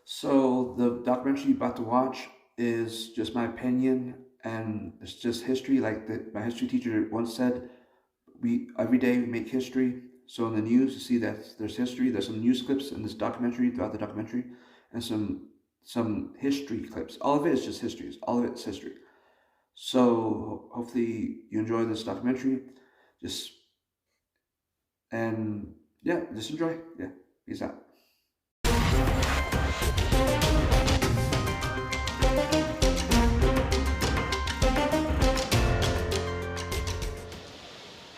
So the documentary you're about to watch is just my opinion, and it's just history. My history teacher once said, we every day we make history. So in the news, you see that there's history. There's some news clips in this documentary throughout the documentary, and some history clips. All of it is just history. All of it's history. So hopefully you enjoy this documentary. Just and yeah, just enjoy. Yeah, peace out.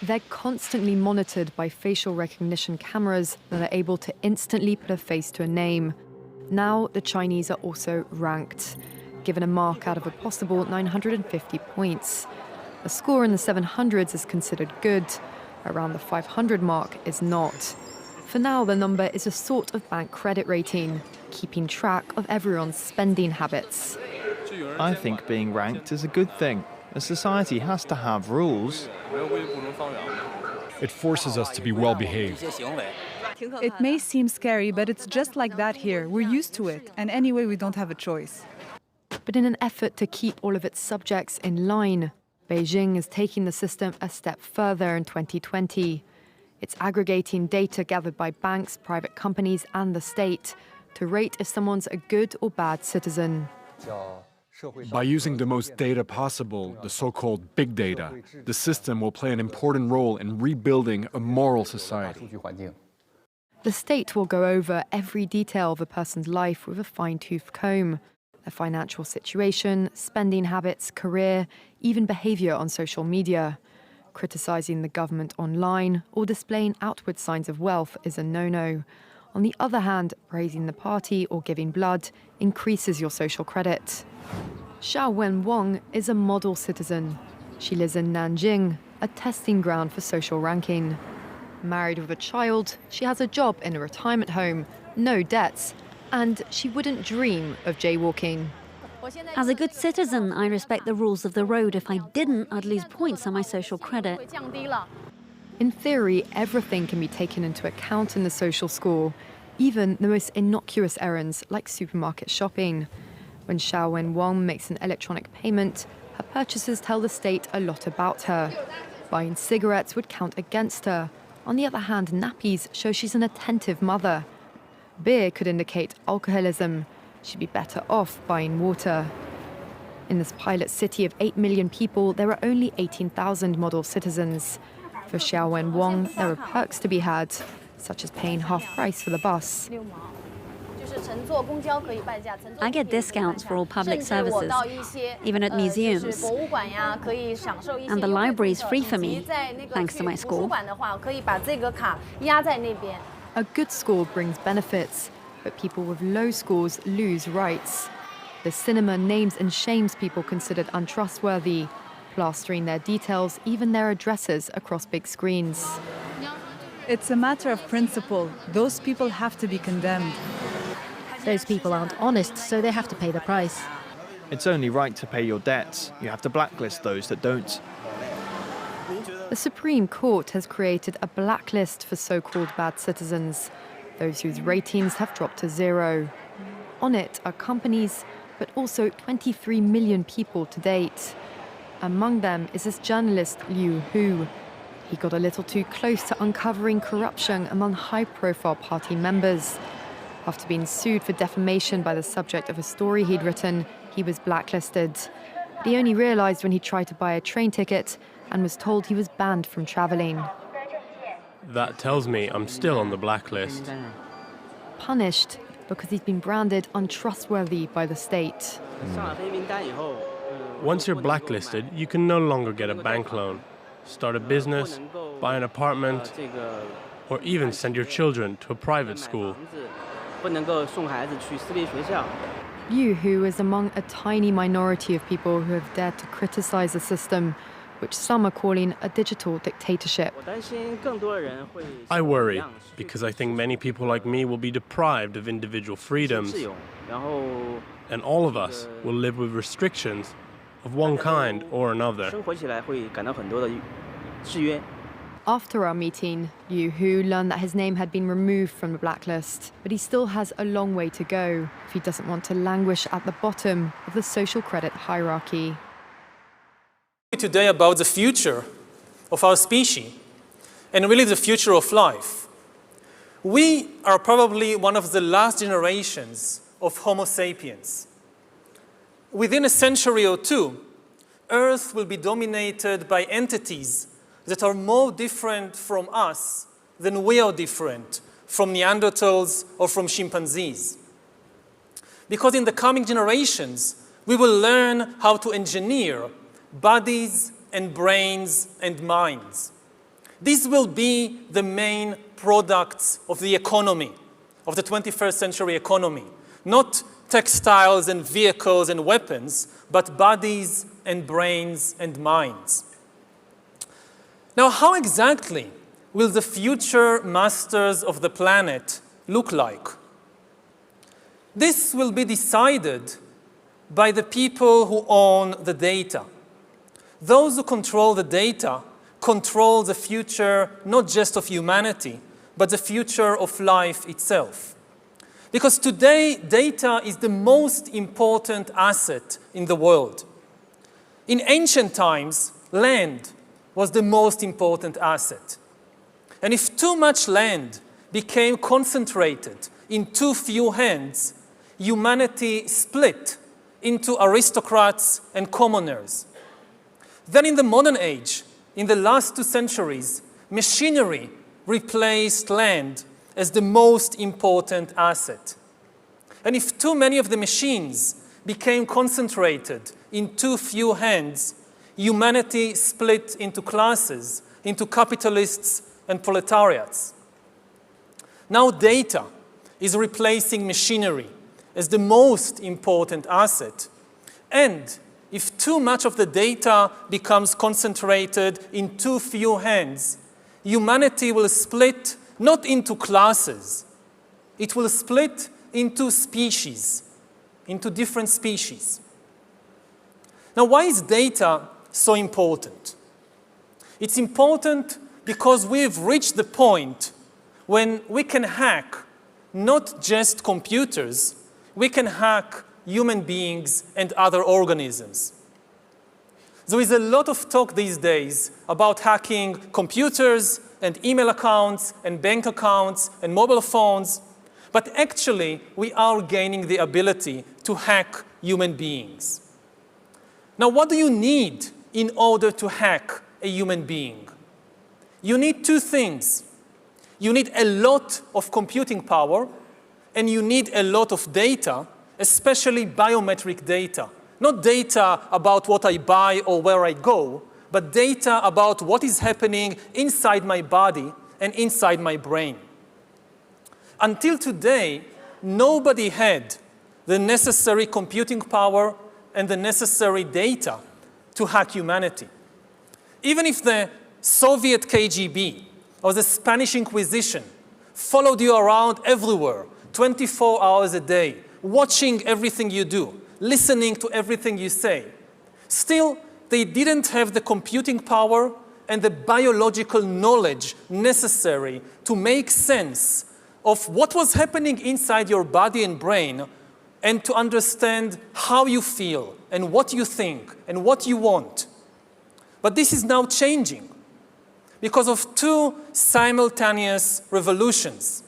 They're constantly monitored by facial recognition cameras that are able to instantly put a face to a name. Now, the Chinese are also ranked, given a mark out of a possible 950 points. A score in the 700s is considered good. Around the 500 mark is not. For now, the number is a sort of bank credit rating, keeping track of everyone's spending habits. I think being ranked is a good thing. A society has to have rules. It forces us to be well behaved. It may seem scary, but it's just like that here. We're used to it, and anyway, we don't have a choice. But in an effort to keep all of its subjects in line, Beijing is taking the system a step further in 2020. It's aggregating data gathered by banks, private companies, and the state to rate if someone's a good or bad citizen. By using the most data possible, the so-called big data, the system will play an important role in rebuilding a moral society. The state will go over every detail of a person's life with a fine-tooth comb. Their financial situation, spending habits, career, even behavior on social media. Criticizing the government online or displaying outward signs of wealth is a no-no. On the other hand, praising the party or giving blood increases your social credit. Xiao Wen Wang is a model citizen. She lives in Nanjing, a testing ground for social ranking. Married with a child, she has a job in a retirement home, no debts, and she wouldn't dream of jaywalking. As a good citizen, I respect the rules of the road. If I didn't, I'd lose points on my social credit. In theory, everything can be taken into account in the social score, even the most innocuous errands like supermarket shopping. When Xiao Wen Wang makes an electronic payment, her purchases tell the state a lot about her. Buying cigarettes would count against her. On the other hand, nappies show she's an attentive mother. Beer could indicate alcoholism. She'd be better off buying water. In this pilot city of 8 million people, there are only 18,000 model citizens. For Xiao Wen Wang, there are perks to be had, such as paying half price for the bus. I get discounts for all public services, even at museums. And the library is free for me, thanks to my score. A good score brings benefits, but people with low scores lose rights. The cinema names and shames people considered untrustworthy, plastering their details, even their addresses, across big screens. It's a matter of principle. Those people have to be condemned. Those people aren't honest, so they have to pay the price. It's only right to pay your debts. You have to blacklist those that don't. The Supreme Court has created a blacklist for so-called bad citizens, those whose ratings have dropped to zero. On it are companies, but also 23 million people to date. Among them is this journalist Liu Hu. He got a little too close to uncovering corruption among high-profile party members. After being sued for defamation by the subject of a story he'd written, he was blacklisted. But he only realized when he tried to buy a train ticket and was told he was banned from traveling. That tells me I'm still on the blacklist. Punished because he's been branded untrustworthy by the state. Once you're blacklisted, you can no longer get a bank loan, start a business, buy an apartment, or even send your children to a private school. Liu Hu is among a tiny minority of people who have dared to criticize the system, which some are calling a digital dictatorship. I worry, because I think many people like me will be deprived of individual freedoms, and all of us will live with restrictions of one kind or another. After our meeting, Yu Hu learned that his name had been removed from the blacklist, but he still has a long way to go if he doesn't want to languish at the bottom of the social credit hierarchy. Today about the future of our species and really the future of life. We are probably one of the last generations of Homo sapiens. Within a century or two, Earth will be dominated by entities that are more different from us than we are different from Neanderthals or from chimpanzees. Because in the coming generations, we will learn how to engineer bodies and brains and minds. These will be the main products of the economy, of the 21st century economy. Not textiles and vehicles and weapons, but bodies and brains and minds. Now, how exactly will the future masters of the planet look like? This will be decided by the people who own the data. Those who control the data control the future not just of humanity, but the future of life itself. Because today, data is the most important asset in the world. In ancient times, land was the most important asset. And if too much land became concentrated in too few hands, humanity split into aristocrats and commoners. Then in the modern age, in the last 2 centuries, machinery replaced land as the most important asset. And if too many of the machines became concentrated in too few hands, humanity split into classes, into capitalists and proletariats. Now data is replacing machinery as the most important asset. And if too much of the data becomes concentrated in too few hands, humanity will split not into classes, it will split into species, into different species. Now, why is data so important? It's important because we've reached the point when we can hack not just computers, we can hack human beings and other organisms. There is a lot of talk these days about hacking computers and email accounts and bank accounts and mobile phones, but actually we are gaining the ability to hack human beings. Now, what do you need in order to hack a human being? You need 2 things. You need a lot of computing power, and you need a lot of data, especially biometric data. Not data about what I buy or where I go, but data about what is happening inside my body and inside my brain. Until today, nobody had the necessary computing power and the necessary data to hack humanity. Even if the Soviet KGB or the Spanish Inquisition followed you around everywhere, 24 hours a day, watching everything you do, listening to everything you say, still, they didn't have the computing power and the biological knowledge necessary to make sense of what was happening inside your body and brain and to understand how you feel and what you think and what you want. But this is now changing because of 2 simultaneous revolutions.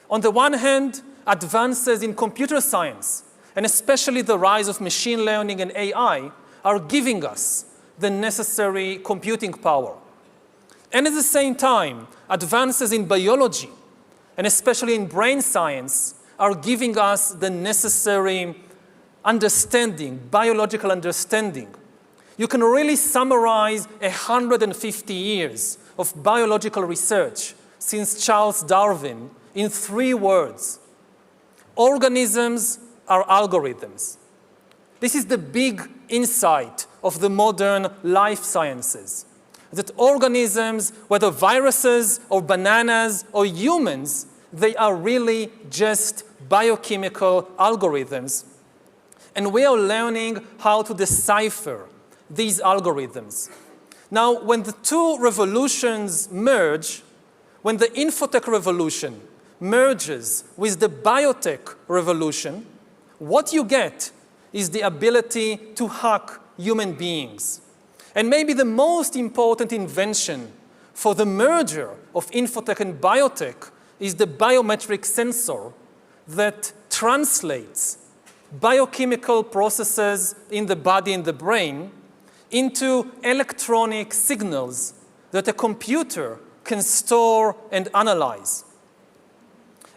On the one hand, advances in computer science, and especially the rise of machine learning and AI, are giving us the necessary computing power. And at the same time, advances in biology, and especially in brain science, are giving us the necessary understanding, biological understanding. You can really summarize 150 years of biological research since Charles Darwin in 3 words. Organisms are algorithms. This is the big insight of the modern life sciences, that organisms, whether viruses or bananas or humans, they are really just biochemical algorithms. And we are learning how to decipher these algorithms. Now, when the two revolutions merge, when the infotech revolution merges with the biotech revolution, what you get is the ability to hack human beings. And maybe the most important invention for the merger of infotech and biotech is the biometric sensor that translates biochemical processes in the body and the brain into electronic signals that a computer can store and analyze.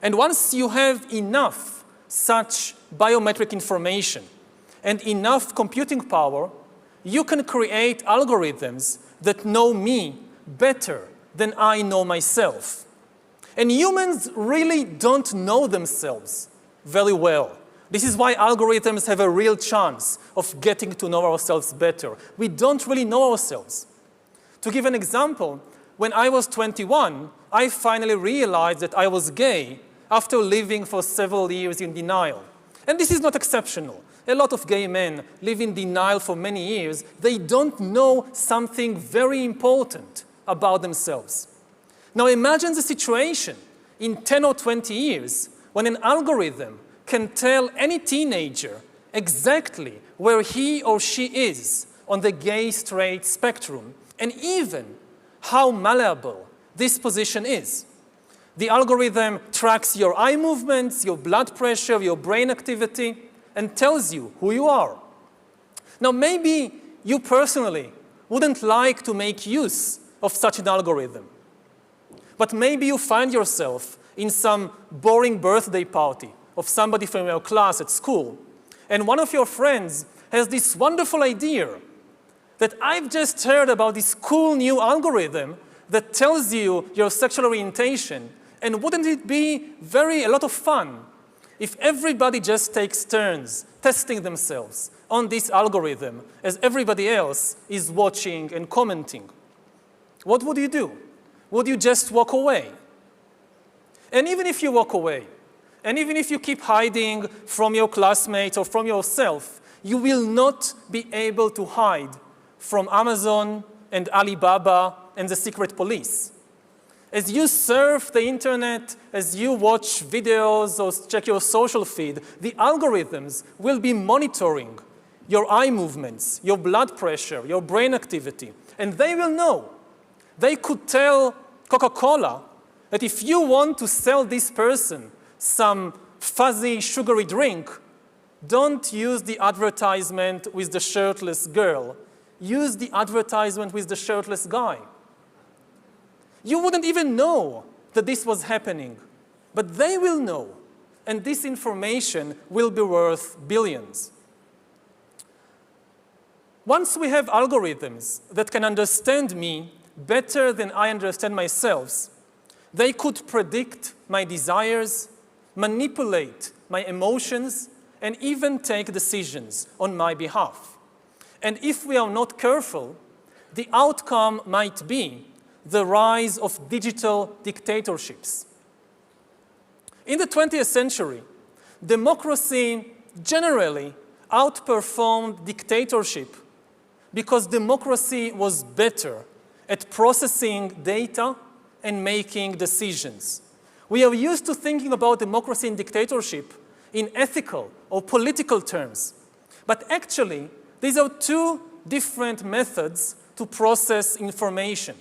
And once you have enough such biometric information and enough computing power, you can create algorithms that know me better than I know myself. And humans really don't know themselves very well. This is why algorithms have a real chance of getting to know ourselves better. We don't really know ourselves. To give an example, when I was 21, I finally realized that I was gay after living for several years in denial. And this is not exceptional. A lot of gay men live in denial for many years. They don't know something very important about themselves. Now imagine the situation in 10 or 20 years when an algorithm can tell any teenager exactly where he or she is on the gay-straight spectrum, and even how malleable this position is. The algorithm tracks your eye movements, your blood pressure, your brain activity, and tells you who you are. Now, maybe you personally wouldn't like to make use of such an algorithm, but maybe you find yourself in some boring birthday party of somebody from your class at school, and one of your friends has this wonderful idea that I've just heard about this cool new algorithm that tells you your sexual orientation, and wouldn't it be a lot of fun if everybody just takes turns testing themselves on this algorithm as everybody else is watching and commenting? What would you do? Would you just walk away? And even if you walk away, and even if you keep hiding from your classmates or from yourself, you will not be able to hide from Amazon and Alibaba and the secret police. As you surf the internet, as you watch videos or check your social feed, the algorithms will be monitoring your eye movements, your blood pressure, your brain activity, and they will know. They could tell Coca-Cola that if you want to sell this person some fuzzy, sugary drink, don't use the advertisement with the shirtless girl. Use the advertisement with the shirtless guy. You wouldn't even know that this was happening, but they will know, and this information will be worth billions. Once we have algorithms that can understand me better than I understand myself, they could predict my desires, manipulate my emotions, and even take decisions on my behalf. And if we are not careful, the outcome might be the rise of digital dictatorships. In the 20th century, democracy generally outperformed dictatorship because democracy was better at processing data and making decisions. We are used to thinking about democracy and dictatorship in ethical or political terms, but actually, these are two different methods to process information.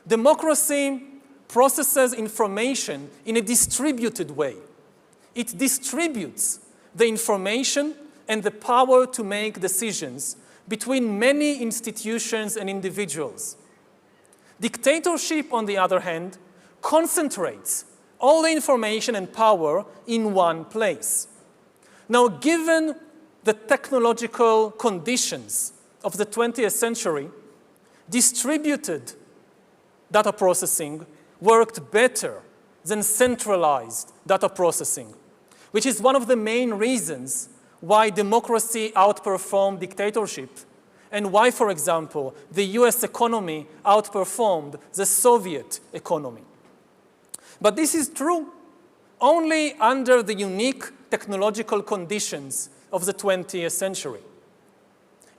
Democracy processes information in a distributed way. It distributes the information and the power to make decisions between many institutions and individuals. Dictatorship, on the other hand, concentrates all the information and power in one place. Now, given the technological conditions of the 20th century, distributed data processing worked better than centralized data processing, which is one of the main reasons why democracy outperformed dictatorship and why, for example, the US economy outperformed the Soviet economy. But this is true only under the unique technological conditions of the 20th century.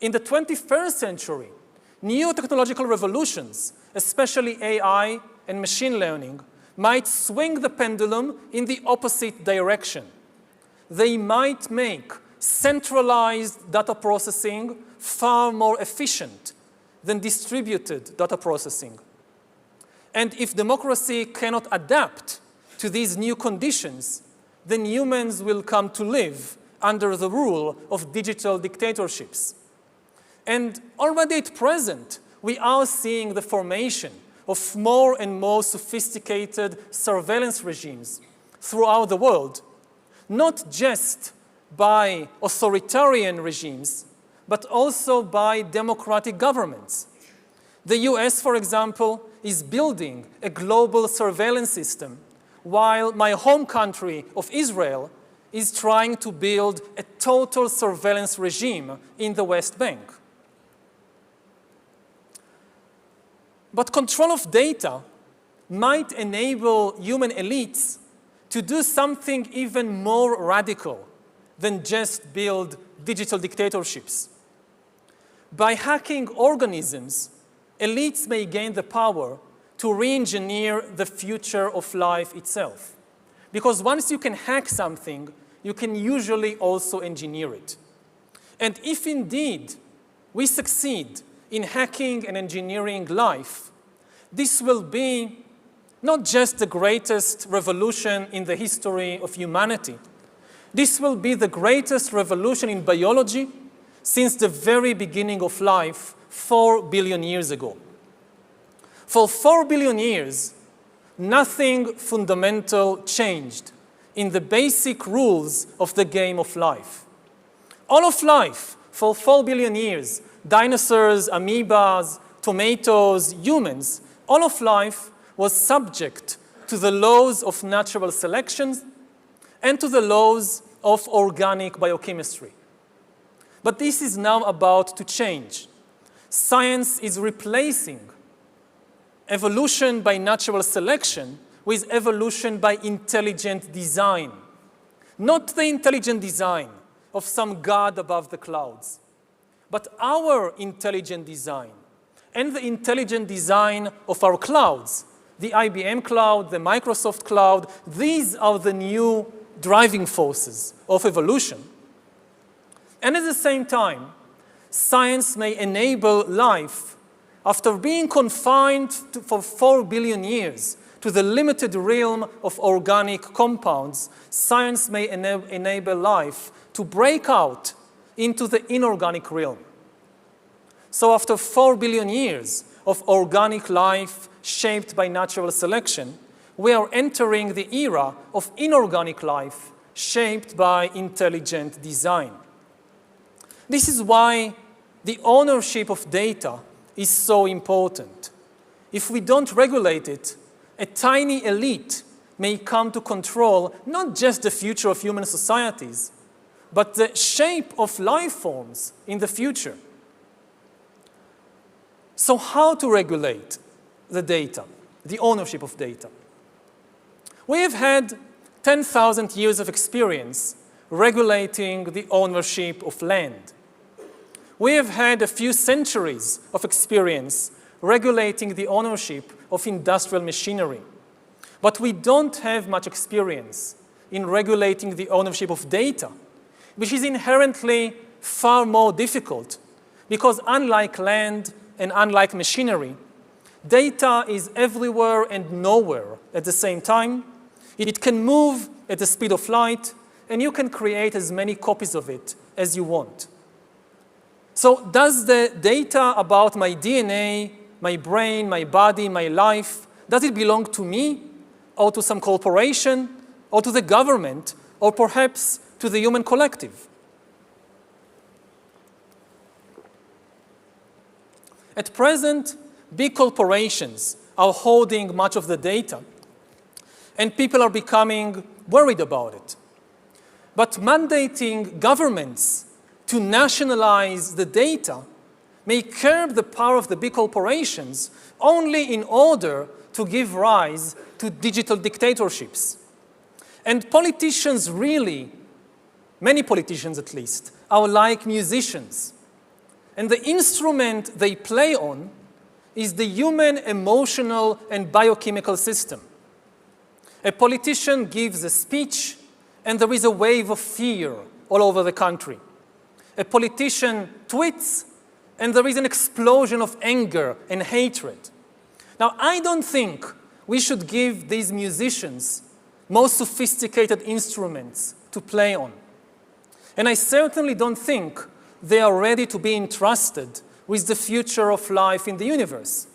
In the 21st century, new technological revolutions, especially AI and machine learning, might swing the pendulum in the opposite direction. They might make centralized data processing far more efficient than distributed data processing. And if democracy cannot adapt to these new conditions, then humans will come to live under the rule of digital dictatorships. And already at present, we are seeing the formation of more and more sophisticated surveillance regimes throughout the world, not just by authoritarian regimes, but also by democratic governments. The US, for example, is building a global surveillance system, while my home country of Israel is trying to build a total surveillance regime in the West Bank. But control of data might enable human elites to do something even more radical than just build digital dictatorships. By hacking organisms, elites may gain the power to re-engineer the future of life itself. Because once you can hack something, you can usually also engineer it. And if indeed we succeed in hacking and engineering life, this will be not just the greatest revolution in the history of humanity. This will be the greatest revolution in biology since the very beginning of life 4 billion years ago. For 4 billion years, nothing fundamental changed in the basic rules of the game of life. All of life, for 4 billion years, dinosaurs, amoebas, tomatoes, humans, all of life was subject to the laws of natural selection and to the laws of organic biochemistry. But this is now about to change. Science is replacing evolution by natural selection with evolution by intelligent design. Not the intelligent design of some god above the clouds, but our intelligent design and the intelligent design of our clouds, the IBM cloud, the Microsoft cloud. These are the new driving forces of evolution. And at the same time, science may enable life, after being confined for 4 billion years to the limited realm of organic compounds, science may enable life to break out into the inorganic realm. So after 4 billion years of organic life shaped by natural selection, we are entering the era of inorganic life shaped by intelligent design. This is why the ownership of data is so important. If we don't regulate it, a tiny elite may come to control not just the future of human societies, but the shape of life forms in the future. So how to regulate the data, the ownership of data? We have had 10,000 years of experience regulating the ownership of land. We have had a few centuries of experience regulating the ownership of industrial machinery. But we don't have much experience in regulating the ownership of data, which is inherently far more difficult because unlike land and unlike machinery, data is everywhere and nowhere at the same time. It can move at the speed of light, and you can create as many copies of it as you want. So does the data about my DNA, my brain, my body, my life, does it belong to me or to some corporation or to the government or perhaps to the human collective? At present, big corporations are holding much of the data, and people are becoming worried about it. But mandating governments to nationalize the data may curb the power of the big corporations only in order to give rise to digital dictatorships. And politicians really, many politicians at least, are like musicians. And the instrument they play on is the human emotional and biochemical system. A politician gives a speech, and there is a wave of fear all over the country. A politician tweets, and there is an explosion of anger and hatred. Now, I don't think we should give these musicians most sophisticated instruments to play on. And I certainly don't think they are ready to be entrusted with the future of life in the universe,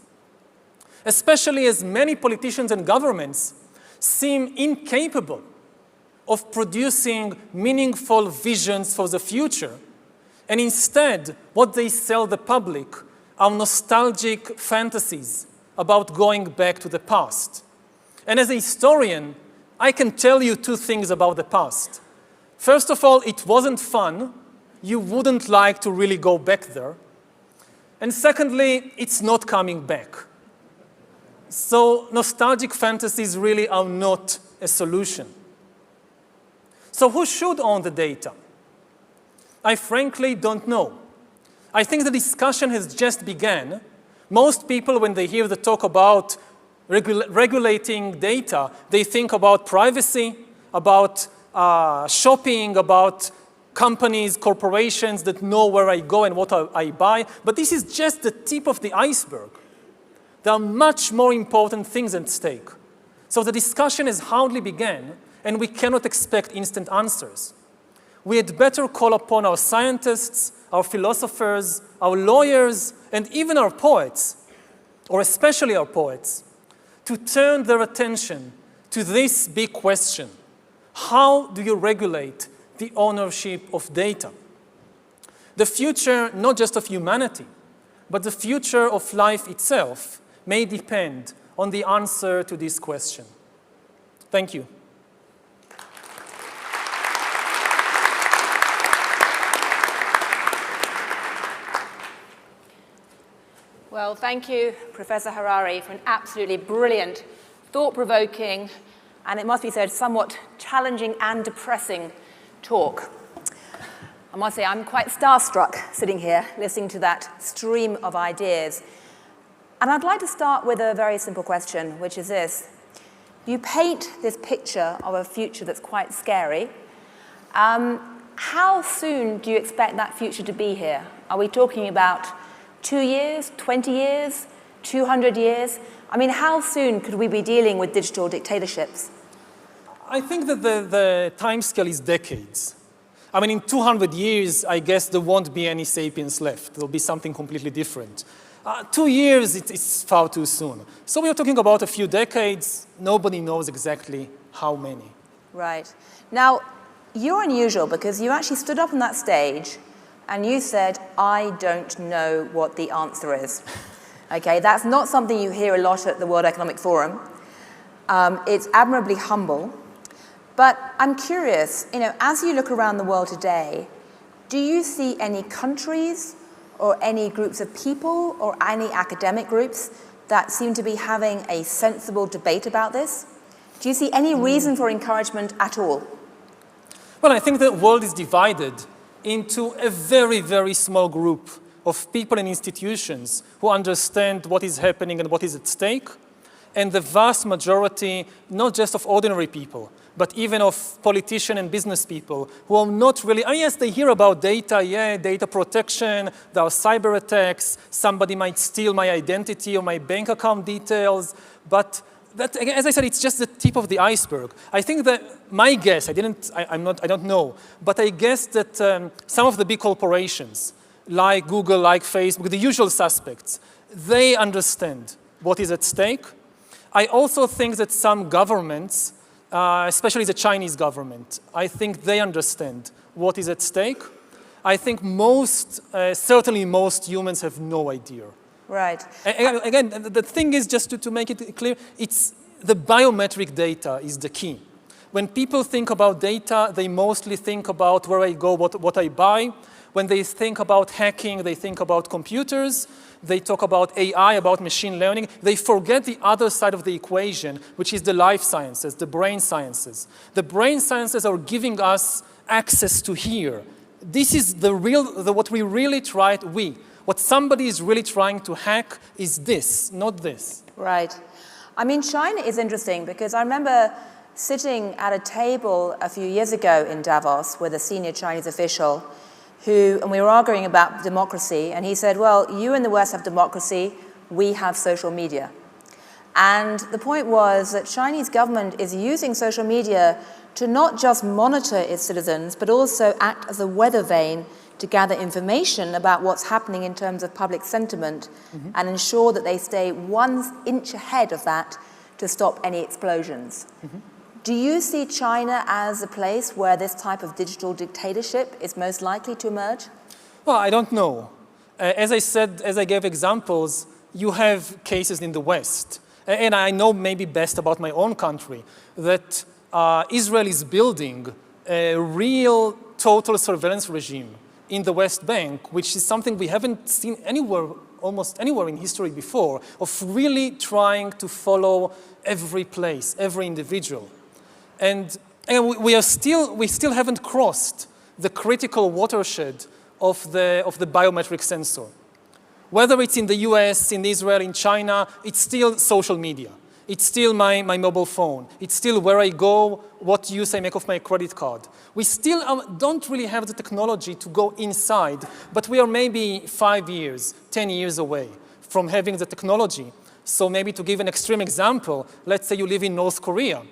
especially as many politicians and governments seem incapable of producing meaningful visions for the future, and instead, what they sell the public are nostalgic fantasies about going back to the past. And as a historian, I can tell you two things about the past. First of all, it wasn't fun. You wouldn't like to really go back there. And secondly, it's not coming back. So nostalgic fantasies really are not a solution. So who should own the data? I frankly don't know. I think the discussion has just begun. Most people, when they hear the talk about regulating data, they think about privacy, about shopping, about companies, corporations that know where I go and what I buy. But this is just the tip of the iceberg. There are much more important things at stake. So the discussion has hardly begun, and we cannot expect instant answers. We had better call upon our scientists, our philosophers, our lawyers, and even our poets, or especially our poets, to turn their attention to this big question. How do you regulate the ownership of data? The future, not just of humanity, but the future of life itself may depend on the answer to this question. Thank you. Well, thank you, Professor Harari, for an absolutely brilliant, thought-provoking, and it must be said, somewhat challenging and depressing talk. I must say, I'm quite starstruck sitting here, listening to that stream of ideas. And I'd like to start with a very simple question, which is this. You paint this picture of a future that's quite scary. How soon do you expect that future to be here? Are we talking about 2 years, 20 years, 200 years? I mean, how soon could we be dealing with digital dictatorships? I think that the timescale is decades. I mean, in 200 years, I guess there won't be any sapiens left. There'll be something completely different. 2 years, it's far too soon. So we're talking about a few decades. Nobody knows exactly how many. Right. Now, you're unusual because you actually stood up on that stage and you said, I don't know what the answer is. Okay, that's not something you hear a lot at the World Economic Forum. It's admirably humble. But I'm curious, as you look around the world today, do you see any countries or any groups of people or any academic groups that seem to be having a sensible debate about this? Do you see any reason for encouragement at all? Well, I think the world is divided into a very, very small group of people and institutions who understand what is happening and what is at stake, and the vast majority, not just of ordinary people, but even of politicians and business people who are not really, yes, they hear about data, data protection, there are cyber attacks, somebody might steal my identity or my bank account details, but that, as I said, it's just the tip of the iceberg. I think that my guess, I don't know, but I guess that some of the big corporations, like Google, like Facebook, the usual suspects, they understand what is at stake. I also think that some governments, especially the Chinese government, I think they understand what is at stake. I think certainly most humans have no idea. Right. Again, the thing is, just to make it clear, it's the biometric data is the key. When people think about data, they mostly think about where I go, what I buy. When they think about hacking, they think about computers. They talk about AI, about machine learning. They forget the other side of the equation, which is the life sciences, the brain sciences. The brain sciences are giving us access to hear. This is what we really try, What somebody is really trying to hack is this, not this. Right. I mean, China is interesting because I remember sitting at a table a few years ago in Davos with a senior Chinese official and we were arguing about democracy, and he said, well, you in the West have democracy, we have social media. And the point was that Chinese government is using social media to not just monitor its citizens, but also act as a weather vane to gather information about what's happening in terms of public sentiment and ensure that they stay 1 inch ahead of that to stop any explosions. Do you see China as a place where this type of digital dictatorship is most likely to emerge? Well, I don't know. As I said, as I gave examples, you have cases in the West. And I know maybe best about my own country, that Israel is building a real total surveillance regime in the West Bank, which is something we haven't seen anywhere, almost anywhere in history before, of really trying to follow every place, every individual. And we still haven't crossed the critical watershed of the biometric sensor. Whether it's in the US, in Israel, in China, it's still social media. It's still my mobile phone. It's still where I go, what use I make of my credit card. We still don't really have the technology to go inside, but we are maybe 5 years, 10 years away from having the technology. So maybe to give an extreme example, let's say you live in North Korea,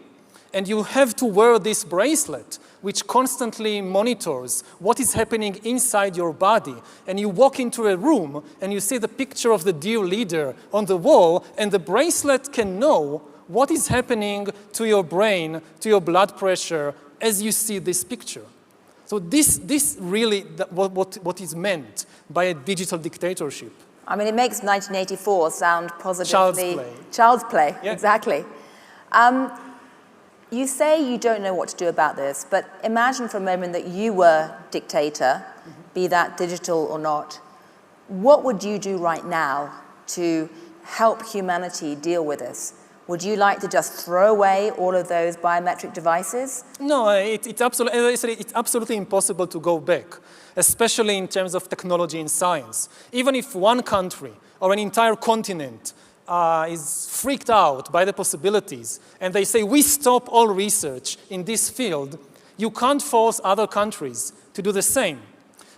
and you have to wear this bracelet, which constantly monitors what is happening inside your body. And you walk into a room, and you see the picture of the dear leader on the wall, and the bracelet can know what is happening to your brain, to your blood pressure, as you see this picture. So this really what is meant by a digital dictatorship. I mean, it makes 1984 sound positively... Child's play. Child's play, yeah. Exactly. You say you don't know what to do about this, but imagine for a moment that you were dictator, be that digital or not. What would you do right now to help humanity deal with this? Would you like to just throw away all of those biometric devices? No, it's absolutely impossible to go back, especially in terms of technology and science. Even if one country or an entire continent is freaked out by the possibilities, and they say, we stop all research in this field, you can't force other countries to do the same.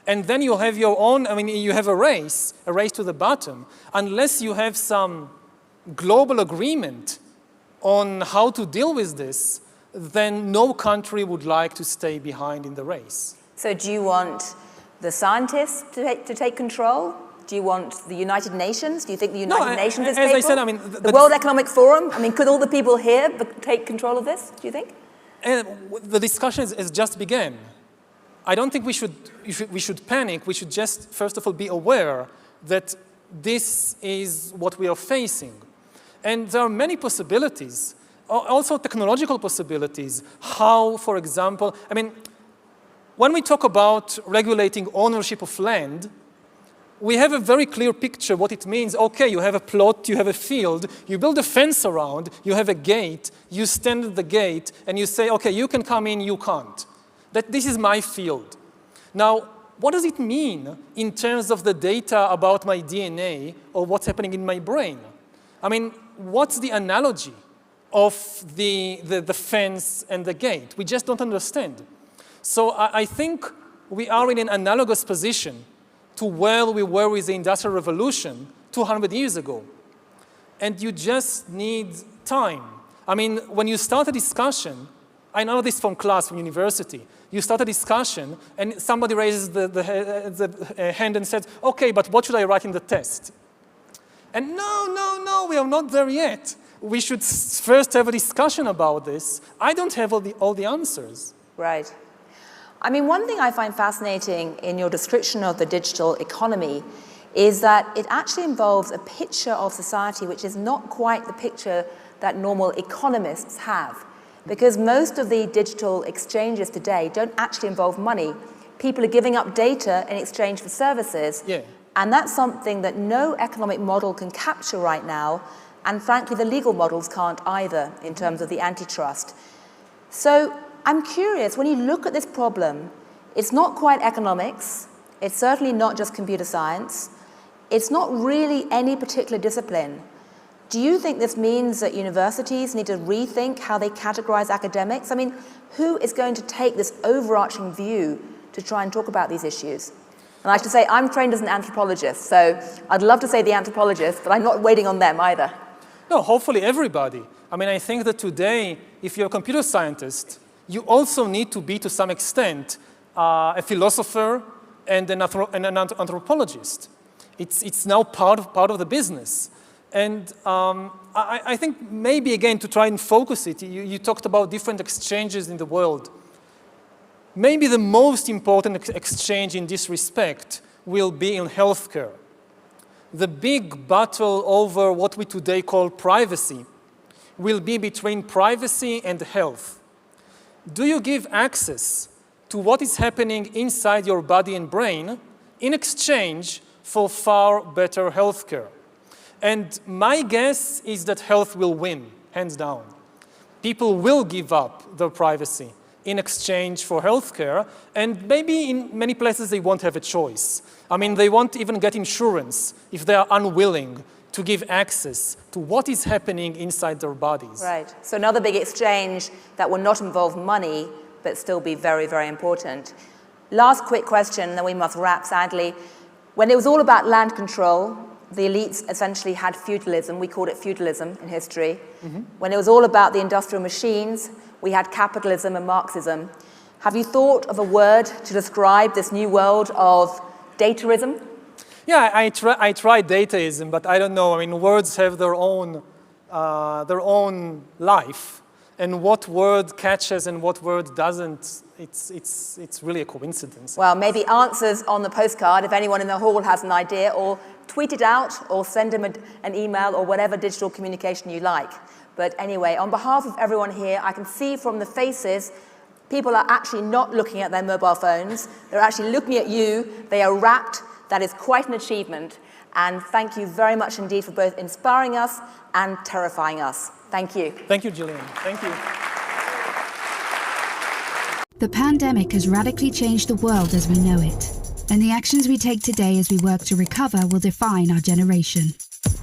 And then you have your own, you have a race to the bottom, unless you have some global agreement on how to deal with this, then no country would like to stay behind in the race. So do you want the scientists to take control? Do you want the United Nations? Do you think the United Nations is capable? As I said, the World Economic Forum? Could all the people here take control of this, do you think? The discussion has just begun. I don't think we should panic. We should just, first of all, be aware that this is what we are facing. And there are many possibilities, also technological possibilities. How, for example, when we talk about regulating ownership of land, we have a very clear picture what it means. Okay, you have a plot, you have a field, you build a fence around, you have a gate, you stand at the gate, and you say, okay, you can come in, you can't. This is my field. Now, what does it mean in terms of the data about my DNA or what's happening in my brain? What's the analogy of the fence and the gate? We just don't understand. So I think we are in an analogous position to where we were with the Industrial Revolution 200 years ago. And you just need time. When you start a discussion, I know this from class, from university, you start a discussion and somebody raises the hand and says, okay, but what should I write in the test? And no, we are not there yet. We should first have a discussion about this. I don't have all the answers. Right. One thing I find fascinating in your description of the digital economy is that it actually involves a picture of society which is not quite the picture that normal economists have. Because most of the digital exchanges today don't actually involve money. People are giving up data in exchange for services. Yeah. And that's something that no economic model can capture right now. And frankly, the legal models can't either in terms of the antitrust. So I'm curious, when you look at this problem, it's not quite economics. It's certainly not just computer science. it's not really any particular discipline. Do you think this means that universities need to rethink how they categorize academics? I mean, who is going to take this overarching view to try and talk about these issues? And I should say, I'm trained as an anthropologist, so I'd love to say the anthropologists, but I'm not waiting on them either. No, hopefully everybody. I mean, I think that today, if you're a computer scientist, you also need to be, to some extent, a philosopher and an anthropologist. It's now part of the business. And I think maybe, again, to try and focus it, you talked about different exchanges in the world. Maybe the most important exchange in this respect will be in healthcare. The big battle over what we today call privacy will be between privacy and health. Do you give access to what is happening inside your body and brain in exchange for far better healthcare? And my guess is that health will win, hands down. People will give up their privacy in exchange for healthcare, and maybe in many places they won't have a choice. I mean, they won't even get insurance if they are unwilling to give access to what is happening inside their bodies. Right. So another big exchange that will not involve money, but still be very, very important. Last quick question, then we must wrap, sadly. When it was all about land control, the elites essentially had feudalism. We called it feudalism in history. Mm-hmm. When it was all about the industrial machines, we had capitalism and Marxism. Have you thought of a word to describe this new world of dataism? Yeah, I try dataism, but I don't know. I mean, words have their own life, and what word catches and what word doesn't, it's really a coincidence. Well, maybe answers on the postcard if anyone in the hall has an idea, or tweet it out, or send him an email, or whatever digital communication you like. But anyway, on behalf of everyone here, I can see from the faces, people are actually not looking at their mobile phones. They're actually looking at you. They are rapt. That is quite an achievement. And thank you very much indeed for both inspiring us and terrifying us. Thank you. Thank you, Gillian. Thank you. The pandemic has radically changed the world as we know it. And the actions we take today as we work to recover will define our generation.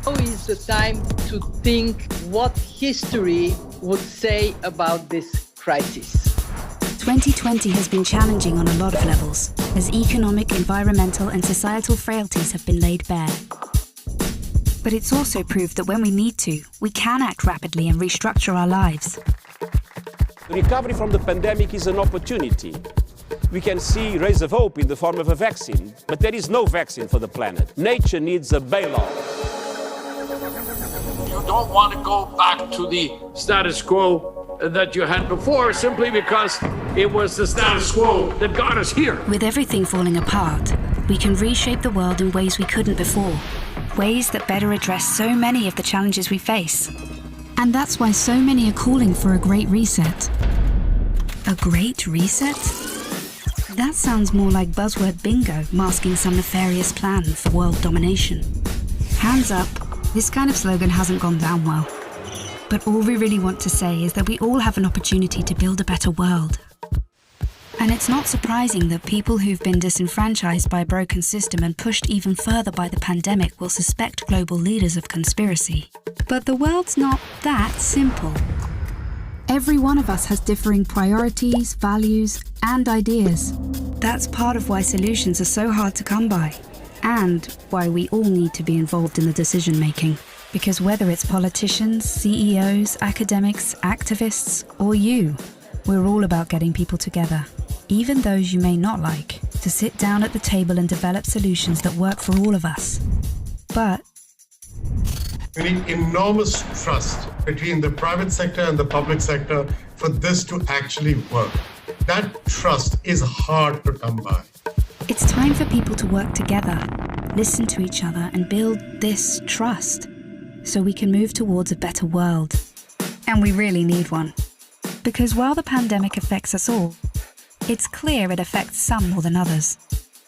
Now is the time to think what history would say about this crisis. 2020 has been challenging on a lot of levels, as economic, environmental and societal frailties have been laid bare. But it's also proved that when we need to, we can act rapidly and restructure our lives. The recovery from the pandemic is an opportunity. We can see rays of hope in the form of a vaccine, but there is no vaccine for the planet. Nature needs a bailout. You don't want to go back to the status quo that you had before simply because it was the status quo that got us here. With everything falling apart, we can reshape the world in ways we couldn't before. Ways that better address so many of the challenges we face. And that's why so many are calling for a great reset. A great reset? That sounds more like buzzword bingo masking some nefarious plan for world domination. Hands up, this kind of slogan hasn't gone down well. But all we really want to say is that we all have an opportunity to build a better world. And it's not surprising that people who've been disenfranchised by a broken system and pushed even further by the pandemic will suspect global leaders of conspiracy. But the world's not that simple. Every one of us has differing priorities, values, and ideas. That's part of why solutions are so hard to come by, and why we all need to be involved in the decision-making. Because whether it's politicians, CEOs, academics, activists, or you, we're all about getting people together, even those you may not like, to sit down at the table and develop solutions that work for all of us. But we need enormous trust between the private sector and the public sector for this to actually work. That trust is hard to come by. It's time for people to work together, listen to each other, and build this trust, so we can move towards a better world. And we really need one. Because while the pandemic affects us all, it's clear it affects some more than others.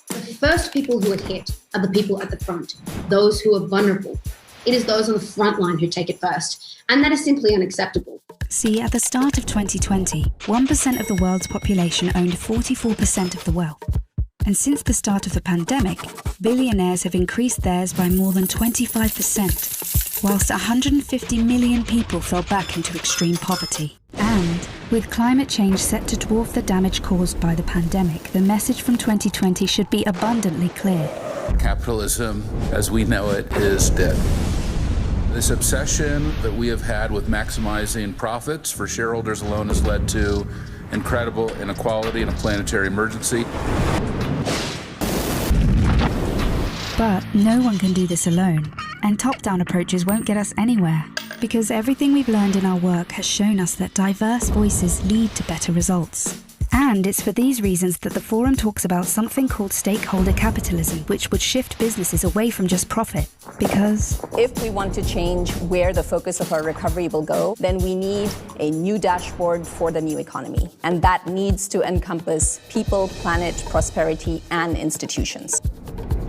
The first people who are hit are the people at the front, those who are vulnerable. It is those on the front line who take it first, and that is simply unacceptable. See, at the start of 2020, 1% of the world's population owned 44% of the wealth. And since the start of the pandemic, billionaires have increased theirs by more than 25%, whilst 150 million people fell back into extreme poverty. And with climate change set to dwarf the damage caused by the pandemic, the message from 2020 should be abundantly clear. Capitalism, as we know it, is dead. This obsession that we have had with maximizing profits for shareholders alone has led to incredible inequality and a planetary emergency. But no one can do this alone, and top-down approaches won't get us anywhere, because everything we've learned in our work has shown us that diverse voices lead to better results. And it's for these reasons that the forum talks about something called stakeholder capitalism, which would shift businesses away from just profit. Because if we want to change where the focus of our recovery will go, then we need a new dashboard for the new economy. And that needs to encompass people, planet, prosperity, and institutions.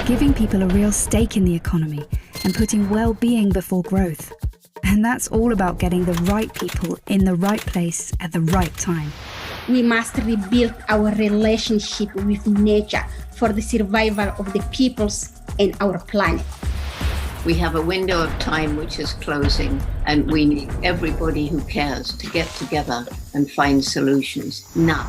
Giving people a real stake in the economy and putting well-being before growth. And that's all about getting the right people in the right place at the right time. We must rebuild our relationship with nature for the survival of the peoples and our planet. We have a window of time which is closing, and we need everybody who cares to get together and find solutions now.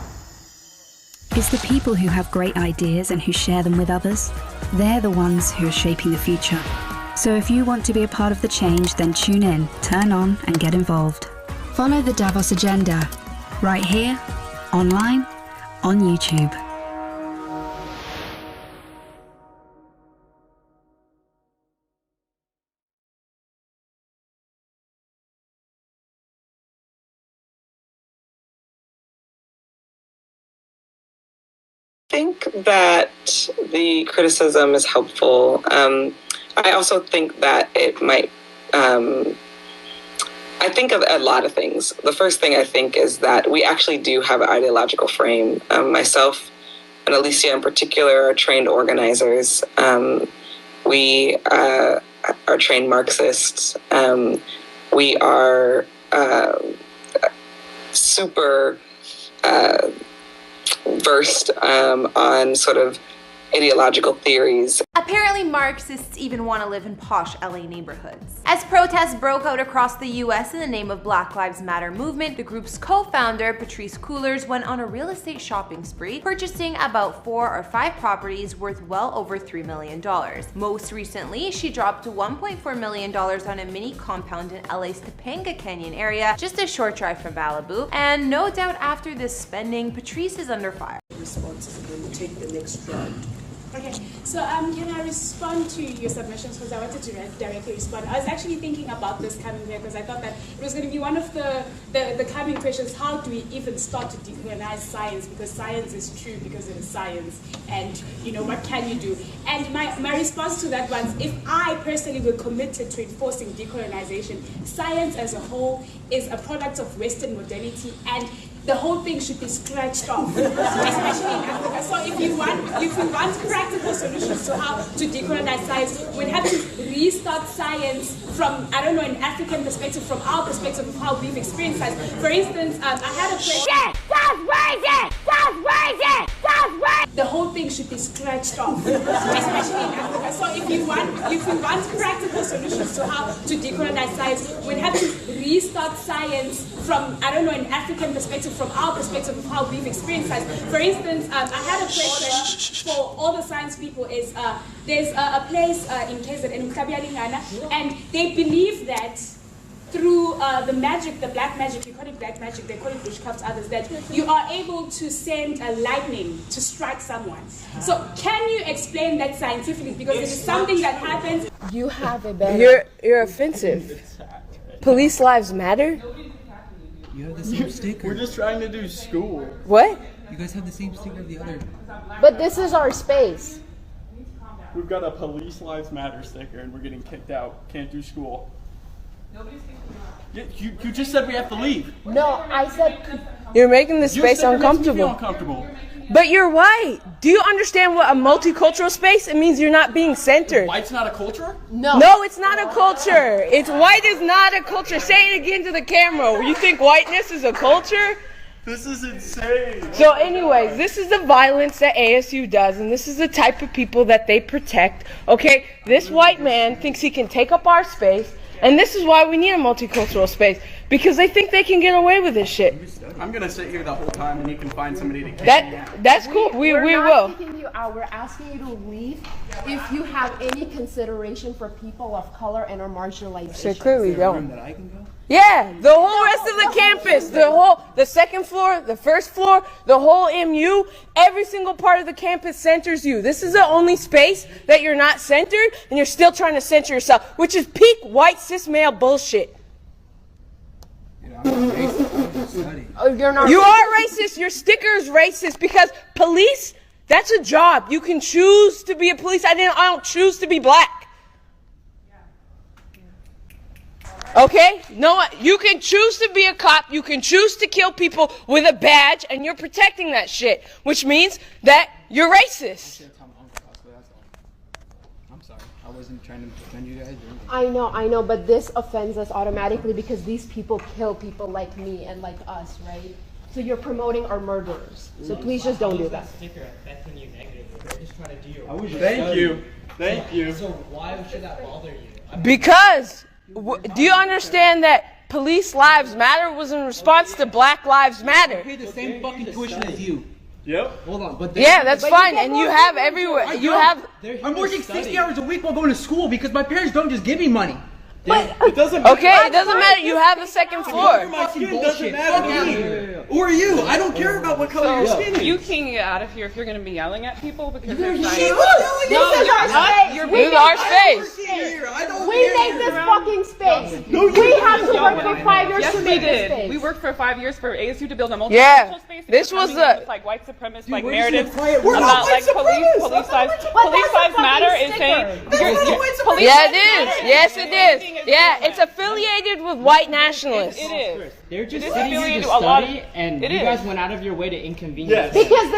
It's the people who have great ideas and who share them with others. They're the ones who are shaping the future. So if you want to be a part of the change, then tune in, turn on, and get involved. Follow the Davos Agenda, right here, online, on YouTube. I think that the criticism is helpful. I also think that it might, I think of a lot of things. The first thing I think is that we actually do have an ideological frame. Myself and Alicia in particular are trained organizers. We are trained Marxists. We are super versed on sort of ideological theories. Apparently, Marxists even want to live in posh LA neighborhoods. As protests broke out across the US in the name of Black Lives Matter movement, the group's co-founder, Patrisse Cullors, went on a real estate shopping spree, purchasing about 4 or 5 properties worth well over $3 million. Most recently, she dropped $1.4 million on a mini compound in LA's Topanga Canyon area, just a short drive from Malibu, and no doubt after this spending, Patrisse is under fire. Responses and then take the next round. Okay, so can I respond to your submissions, because I wanted to directly respond. I was actually thinking about this coming here because I thought that it was going to be one of the coming questions. How do we even start to decolonize science? Because science is true because it is science, and you know, what can you do? And my response to that was, if I personally were committed to enforcing decolonization, science as a whole is a product of Western modernity, and the whole thing should be scratched off, especially in Africa. So if you want practical solutions to how to decolonize science, we'd have to restart science from, I don't know, an African perspective, from our perspective of how we've experienced science. For instance, I had a place. The whole thing should be scratched off, especially in Africa. So if you want practical solutions to how to decolonize science, we'd have to restart science from, I don't know, an African perspective, from our perspective of how we've experienced science. For instance, I had a place where, for all the science people, is there's a place in KZN, Mkabialingana, and they believe that through the magic, the black magic, you call it black magic, they call it witchcraft, others, that you are able to send a lightning to strike someone. So can you explain that scientifically? Because it is something that happens. You have a better... You're offensive. Police lives matter? You have the same sticker. We're just trying to do school. What? You guys have the same sticker of the other. But this is our space. We've got a Police Lives Matter sticker and we're getting kicked out. Can't do school. Nobody's kicking out. You just said we have to leave. No, I said... You're making the space uncomfortable. Uncomfortable. But you're white. Do you understand what a multicultural space? It means you're not being centered. White's not a culture? No. No, it's not a culture. White is not a culture. Say it again to the camera. You think whiteness is a culture? This is insane. So anyways, this is the violence that ASU does, and this is the type of people that they protect, okay? This white man thinks he can take up our space, and this is why we need a multicultural space, because they think they can get away with this shit. I'm gonna sit here the whole time, and you can find somebody to kick me out. That's cool. We We're will. not kicking you out. We're asking you to leave if you have any consideration for people of color and or marginalized. So clearly don't. That I can go? Yeah, the whole rest of the campus, the second floor, the first floor, the whole MU, every single part of the campus centers you. This is the only space that you're not centered, and you're still trying to center yourself, which is peak white cis male bullshit. You're not. You are racist. Your sticker is racist because police, that's a job. You can choose to be a police. I don't choose to be black. Okay? No, you can choose to be a cop. You can choose to kill people with a badge, and you're protecting that shit, which means that you're racist. I'm sorry. I wasn't trying to defend you guys. I know, but this offends us automatically because these people kill people like me and like us, right? So you're promoting our murderers. So please just don't do that. Thank you. Thank you. So why should that bother you? Because, do you understand that Police Lives Matter was in response to Black Lives Matter? I pay the same fucking tuition as you. Yep. Hold on, but yeah, that's fine, and you have everywhere. You have. I'm working 60 hours a week while going to school because my parents don't just give me money. It doesn't matter. Okay, it doesn't matter. You have the second floor. My skin doesn't matter. Who are you? I don't care about what color your skin is. You can get out of here if you're going to be yelling at people because This is they're our space. This is our space. We made this fucking space. We have to work for 5 years to make this space. We worked for 5 years for ASU to build a multicultural Yeah, space. this was the like white supremacist like narrative We're about not like police lives matter is saying Yeah, it is. Yes, it is. Yeah, it's affiliated with white nationalists. It is. They're just It is sitting here affiliated to to a lot study, of- and it you is. guys went out of your way to inconvenience. Because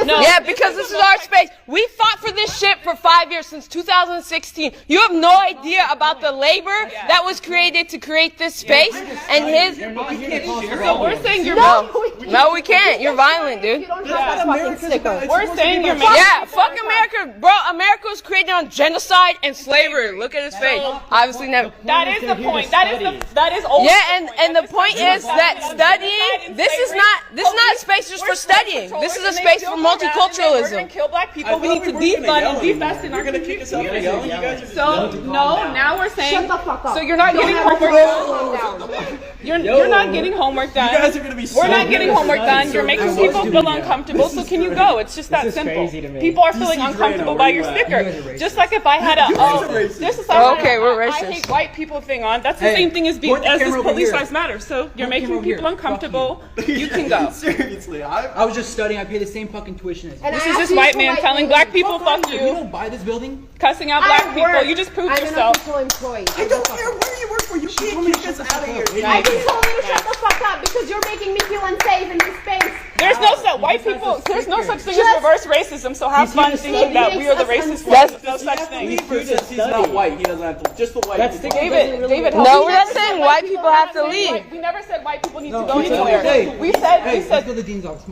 this is our space. We fought for this shit for 5 years, since 2016. You have no idea about the labor that was created to create this space and his. So we're saying you're No, we can't. You're violent, dude. You don't have that fucking sticker. We're saying you're Yeah, fuck America, bro. America was created on genocide and slavery. Look at his face. Obviously, never. That is the point. That is always Yeah, and the point is that studying. This is not a space just for studying. This is a space for We're gonna multiculturalism. kill black people. We need to defund and defast in our community. So no, now we're saying. Shut the fuck up. So you're not getting homework done. You're not getting homework done. You guys are gonna be We're not getting homework done. You're making people feel uncomfortable. So can you go? It's just that simple. People are feeling uncomfortable by your sticker. Just like if I had Okay, we're racist. I hate white people thing on. That's the same thing as being as this police lives matter. So you're making people uncomfortable. You can go. Seriously, I was just studying. I pay the same fucking tuition as you. This is this white man telling black people "fuck You you," don't buy this building. cussing out black people. You just proved yourself. I'm an official employee. I don't care where you work for. You can't kick us out of here. I just told you to shut the fuck up because you're making me feel unsafe in this space. There's no such white people. There's no such thing as reverse racism. So have fun thinking that we are the racist ones. There's no such thing. He's not white. He doesn't have to. Just the white. David. No, we're not saying white people have to leave. We never said white people need to go anywhere. We said. Let's go to the dean's office.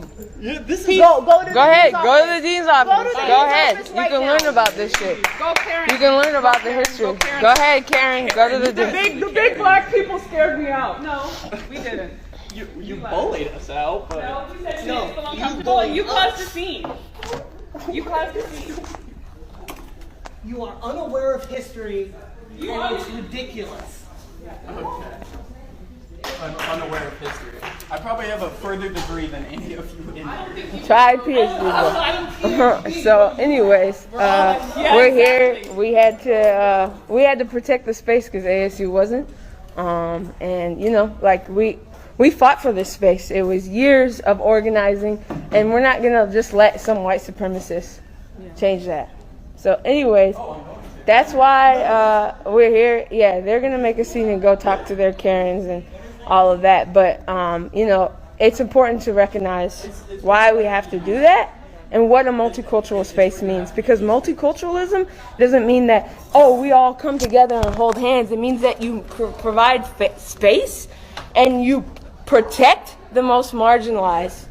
Go ahead. Go to the dean's office. Go ahead. You can learn about this shit. Go, Karen. You can learn about the history. Go ahead, Karen. Go to the The big black people scared me out. No, we didn't. You bullied us out, but No, you said you feel uncomfortable and you caused the scene. You caused the scene. You are unaware of history, You and are- it's ridiculous. okay. I'm unaware of history. I probably have a further degree than any of you in here. Try PhD. So, anyways, we're here. We had to protect the space because ASU wasn't. And you know, like we fought for this space. It was years of organizing, and we're not gonna just let some white supremacists change that. So, anyways, that's why we're here. Yeah, they're gonna make a scene and go talk to their Karens and all of that. But you know, it's important to recognize why we have to do that and what a multicultural space means. Because multiculturalism doesn't mean that, oh, we all come together and hold hands. It means that you provide space and you protect the most marginalized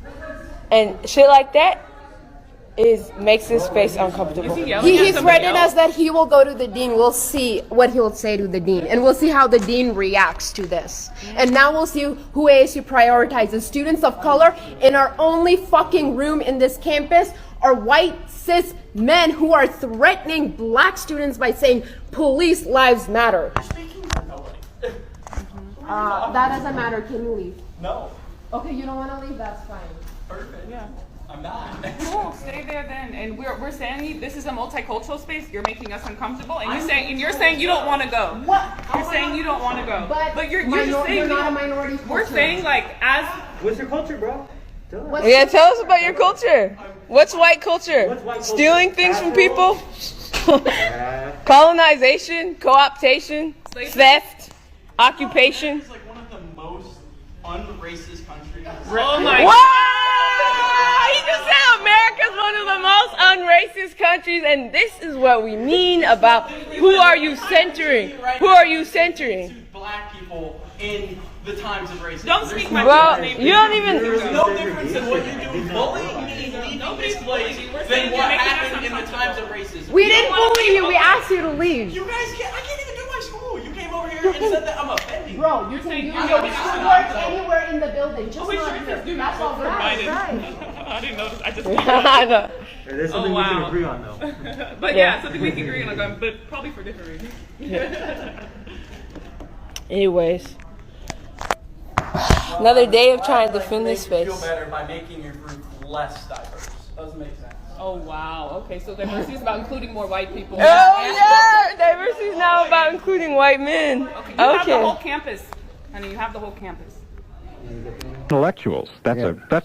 And shit like that makes this space uncomfortable. He threatened us that he will go to the dean. We'll see what he'll say to the dean. And we'll see how the dean reacts to this. And now we'll see who ASU prioritizes. Students of color in our only fucking room in this campus are white, cis men who are threatening black students by saying police lives matter. That doesn't matter. Can you leave? No. Okay, you don't want to leave? That's fine. Perfect. Yeah. I'm not. Cool, stay there then. And we're saying this is a multicultural space. You're making us uncomfortable, and you're saying you don't want to go. What? You're saying you don't want to go. But you're just saying you're not a minority culture. We're saying What's your culture, bro? Yeah, tell us about your culture. What's white culture? Stealing things from people? Colonization, co-optation, theft, occupation. It's like one of the most un-racist countries. Oh my God! He just said America's one of the most un-racist countries, and this is what we mean about who are you centering? Who are you centering? To black people in the times of racism. Don't speak my name. You don't even. There's no difference in what you do bullying me in leaving this place than what happened in the times of racism. We didn't bully you. We asked you to leave. You guys can't. I can't even do my school. You came over here and said that I'm offending. Bro, you can do your schoolwork anywhere in the building. Just not here. That's all. Right. I didn't notice. I just. I know. There's something we can agree on, though. But yeah, something we can agree on, but probably for different reasons. Anyways, another day of trying to defend this space. You feel better by making your group less diverse. Doesn't make sense. Oh wow. Okay, so diversity is about including more white people. Oh yeah, diversity is now about including white men. Okay, you have the whole campus. Honey, you have the whole campus. Intellectuals. That's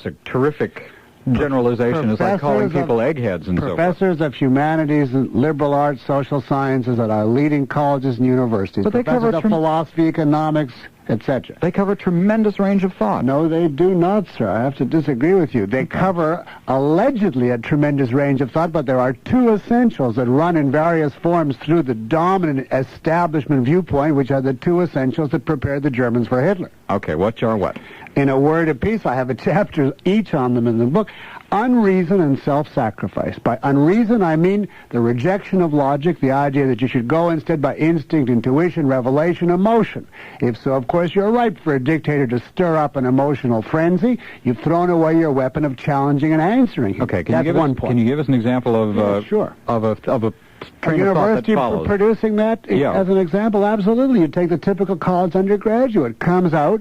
a terrific generalization. It's like calling people eggheads and so forth. Professors of humanities and liberal arts, social sciences at our leading colleges and universities. But they cover professors of philosophy, economics, etc. They cover a tremendous range of thought. No, they do not, sir. I have to disagree with you. They cover allegedly a tremendous range of thought, but there are two essentials that run in various forms through the dominant establishment viewpoint, which are the two essentials that prepared the Germans for Hitler. Okay, what are what? In a word apiece, I have a chapter each on them in the book. Unreason and self-sacrifice. By unreason, I mean the rejection of logic, the idea that you should go instead by instinct, intuition, revelation, emotion. If so, of course, you're ripe for a dictator to stir up an emotional frenzy. You've thrown away your weapon of challenging and answering him. Okay, That's one point. Can you give us an example of sure. of a train of thought that university follows? producing that as an example? Absolutely. You take the typical college undergraduate, comes out.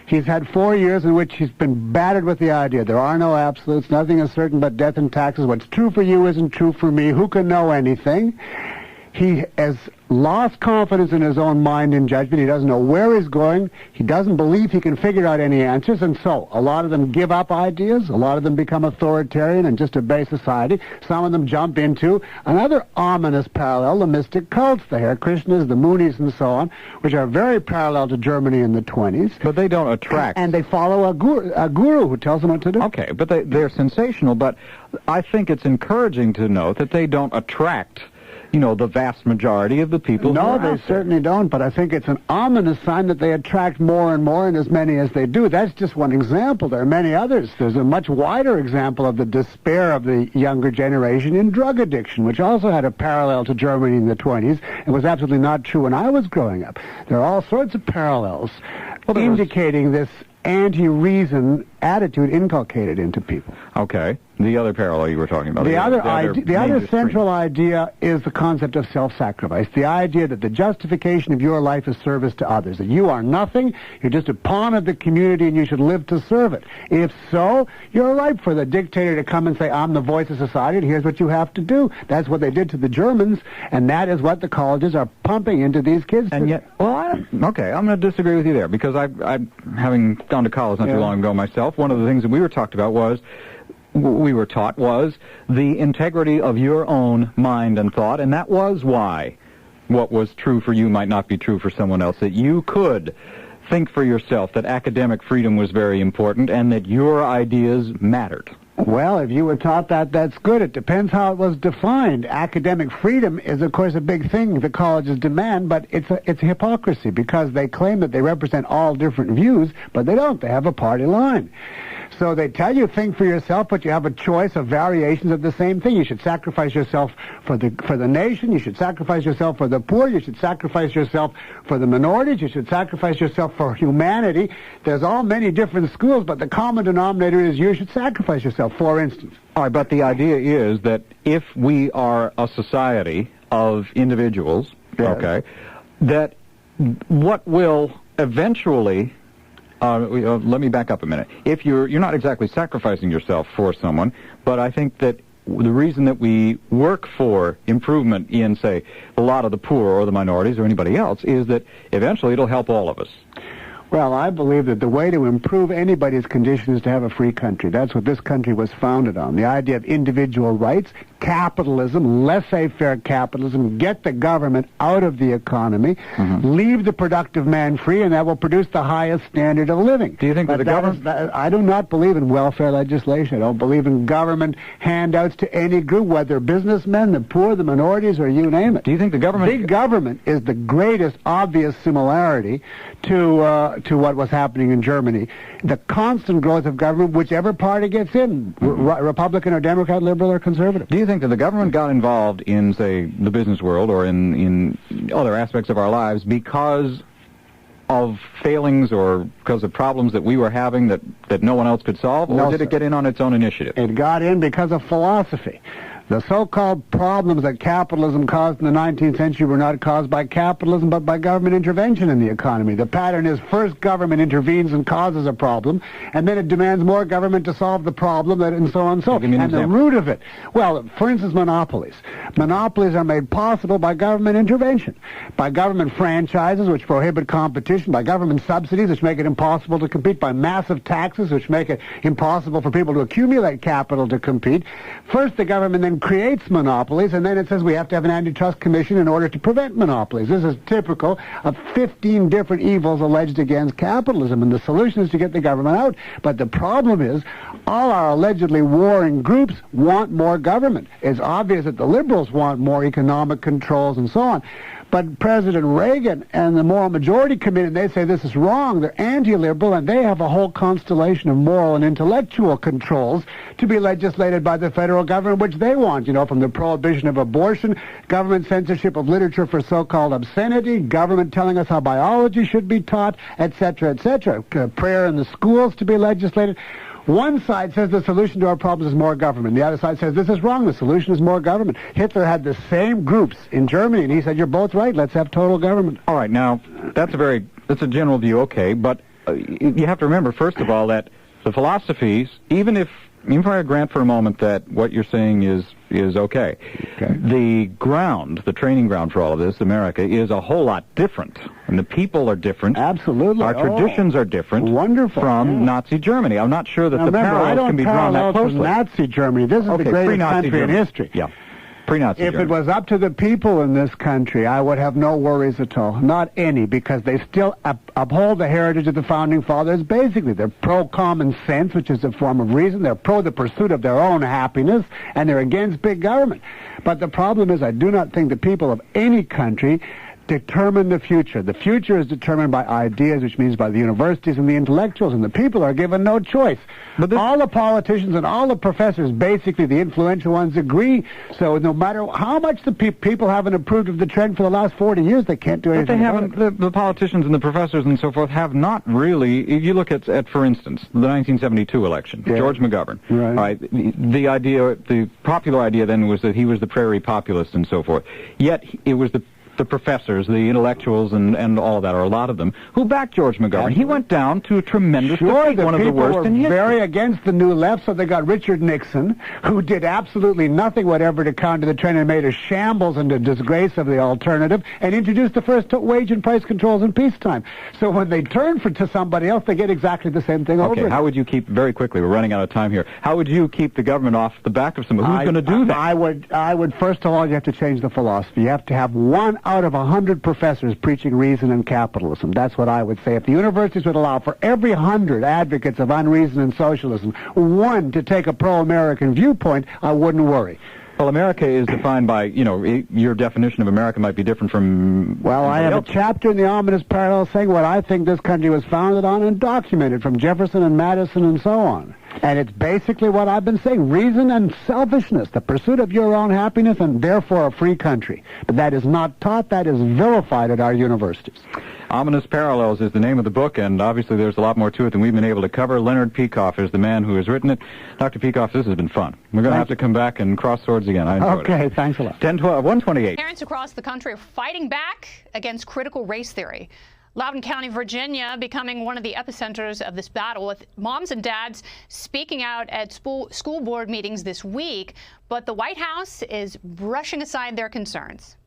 He's had 4 years in which he's been battered with the idea. There are no absolutes. Nothing is certain but death and taxes. What's true for you isn't true for me. Who can know anything? He has lost confidence in his own mind and judgment. He doesn't know where he's going. He doesn't believe he can figure out any answers. And so a lot of them give up ideas. A lot of them become authoritarian and just obey society. Some of them jump into another ominous parallel, the mystic cults, the Hare Krishnas, the Moonies, and so on, which are very parallel to Germany in the 20s. But they don't attract. And they follow a guru who tells them what to do. Okay, but they're sensational. But I think it's encouraging to note that they don't attract, the vast majority of the people. No, they certainly don't, but I think it's an ominous sign that they attract more and more, and as many as they do. That's just one example. There are many others. There's a much wider example of the despair of the younger generation in drug addiction, which also had a parallel to Germany in the 20s and was absolutely not true when I was growing up. There are all sorts of parallels indicating this anti-reason attitude inculcated into people. Okay. The other parallel you were talking about. The other central idea is the concept of self-sacrifice. The idea that the justification of your life is service to others. That you are nothing, you're just a pawn of the community and you should live to serve it. If so, you're ripe for the dictator to come and say, I'm the voice of society and here's what you have to do. That's what they did to the Germans, and that is what the colleges are pumping into these kids. And yet, okay, I'm going to disagree with you there, because I'm having gone to college not too long ago myself, one of the things that we were taught was the integrity of your own mind and thought, and that was why what was true for you might not be true for someone else, that you could think for yourself, that academic freedom was very important, and that your ideas mattered. Well, if you were taught that, that's good. It depends how it was defined. Academic freedom is, of course, a big thing the colleges demand, but it's a hypocrisy, because they claim that they represent all different views, but they don't. They have a party line. So they tell you think for yourself, but you have a choice of variations of the same thing. You should sacrifice yourself for the nation. You should sacrifice yourself for the poor. You should sacrifice yourself for the minorities. You should sacrifice yourself for humanity. There's all many different schools, but the common denominator is you should sacrifice yourself, for instance. All right, but the idea is that if we are a society of individuals, okay, that what will eventually, let me back up a minute. If you're not exactly sacrificing yourself for someone, but I think that the reason that we work for improvement in, say, a lot of the poor or the minorities or anybody else is that eventually it'll help all of us. Well, I believe that the way to improve anybody's condition is to have a free country. That's what this country was founded on. The idea of individual rights, capitalism, laissez-faire capitalism, get the government out of the economy, leave the productive man free, and that will produce the highest standard of living. Do you think that the government... I do not believe in welfare legislation. I don't believe in government handouts to any group, whether businessmen, the poor, the minorities, or you name it. Do you think the government... Big government is the greatest obvious similarity to what was happening in Germany. The constant growth of government, whichever party gets in, Republican or Democrat, liberal or conservative. Do you think that the government got involved in, say, the business world or in other aspects of our lives because of failings or because of problems that we were having that no one else could solve, or did it get in on its own initiative? It got in because of philosophy. The so-called problems that capitalism caused in the 19th century were not caused by capitalism, but by government intervention in the economy. The pattern is first government intervenes and causes a problem, and then it demands more government to solve the problem, and so on and so on. And the root of it, well, for instance, monopolies. Monopolies are made possible by government intervention, by government franchises, which prohibit competition, by government subsidies, which make it impossible to compete, by massive taxes, which make it impossible for people to accumulate capital to compete. First, the government then creates monopolies, and then it says we have to have an antitrust commission in order to prevent monopolies. This is typical of 15 different evils alleged against capitalism, and the solution is to get the government out. But the problem is all our allegedly warring groups want more government. It's obvious that the liberals want more economic controls and so on. But President Reagan and the Moral Majority Committee, they say this is wrong. They're anti-liberal, and they have a whole constellation of moral and intellectual controls to be legislated by the federal government, which they want, you know, from the prohibition of abortion, government censorship of literature for so-called obscenity, government telling us how biology should be taught, etc., etc., prayer in the schools to be legislated. One side says the solution to our problems is more government. The other side says this is wrong. The solution is more government. Hitler had the same groups in Germany, and he said, you're both right. Let's have total government. All right. Now, that's a general view, okay. But you have to remember, first of all, that the philosophies, even if I grant for a moment that what you're saying is okay, the ground, the training ground for all of this, America, is a whole lot different. And the people are different. Absolutely. Our traditions are different. Wonderful. From Nazi Germany. I'm not sure that now, the parallels can be drawn that closely. From Nazi Germany. This is the greatest country in history. Yeah. Pre-Nazi If Germany. it was up to the people in this country, I would have no worries at all. Not any, because they still uphold the heritage of the Founding Fathers. Basically, they're pro-common sense, which is a form of reason. They're pro the pursuit of their own happiness, and they're against big government. But the problem is, I do not think the people of any country determine the future. The future is determined by ideas, which means by the universities and the intellectuals, and the people are given no choice. But all the politicians and all the professors, basically the influential ones, agree. So no matter how much the people haven't approved of the trend for the last 40 years, they can't do anything. But they haven't. The politicians and the professors and so forth have not really. If you look at for instance, the 1972 election, George McGovern. Right. All right. The idea, the popular idea then was that he was the prairie populist and so forth. Yet it was the professors, the intellectuals, and all of that, or a lot of them, who backed George McGovern. He went down to a tremendous defeat, one of the worst in history. Very against the New Left, so they got Richard Nixon, who did absolutely nothing whatever to counter the trend and made a shambles and a disgrace of the alternative, and introduced the first wage and price controls in peacetime. So when they turn to somebody else, they get exactly the same thing over. Okay, how would you keep, very quickly, we're running out of time here, how would you keep the government off the back of someone? Who's going to do that? I would, first of all, you have to change the philosophy. You have to have one out of 100 professors preaching reason and capitalism. That's what I would say. If the universities would allow for every 100 advocates of unreason and socialism, one to take a pro-American viewpoint, I wouldn't worry. Well, America is defined by, your definition of America might be different from... Well, I have a chapter in the Ominous Parallel saying what I think this country was founded on and documented from Jefferson and Madison and so on. And it's basically what I've been saying, reason and selfishness, the pursuit of your own happiness and therefore a free country. But that is not taught, that is vilified at our universities. Ominous Parallels is the name of the book, and obviously there's a lot more to it than we've been able to cover. Leonard Peikoff is the man who has written it. Dr. Peikoff, this has been fun. We're going to have to come back and cross swords again. I enjoyed it. Okay, thanks a lot. 128. Parents across the country are fighting back against critical race theory. Loudoun County, Virginia, becoming one of the epicenters of this battle, with moms and dads speaking out at school board meetings this week. But the White House is brushing aside their concerns.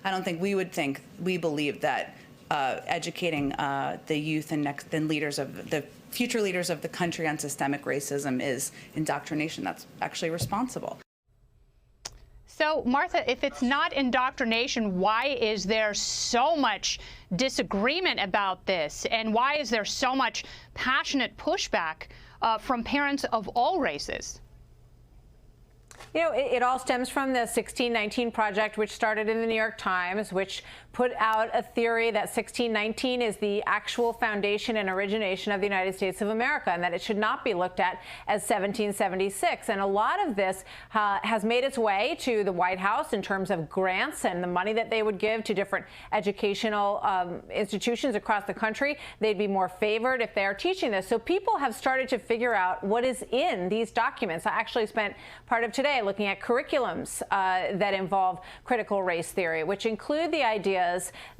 I don't think we believe that educating the youth and the future leaders of the country on systemic racism is indoctrination. That's actually responsible. So, Martha, if it's not indoctrination, why is there so much disagreement about this? And why is there so much passionate pushback from parents of all races? It all stems from the 1619 Project, which started in the New York Times, which put out a theory that 1619 is the actual foundation and origination of the United States of America, and that it should not be looked at as 1776. And a lot of this has made its way to the White House in terms of grants and the money that they would give to different educational institutions across the country. They'd be more favored if they are teaching this. So people have started to figure out what is in these documents. I actually spent part of today looking at curriculums that involve critical race theory, which include the ideas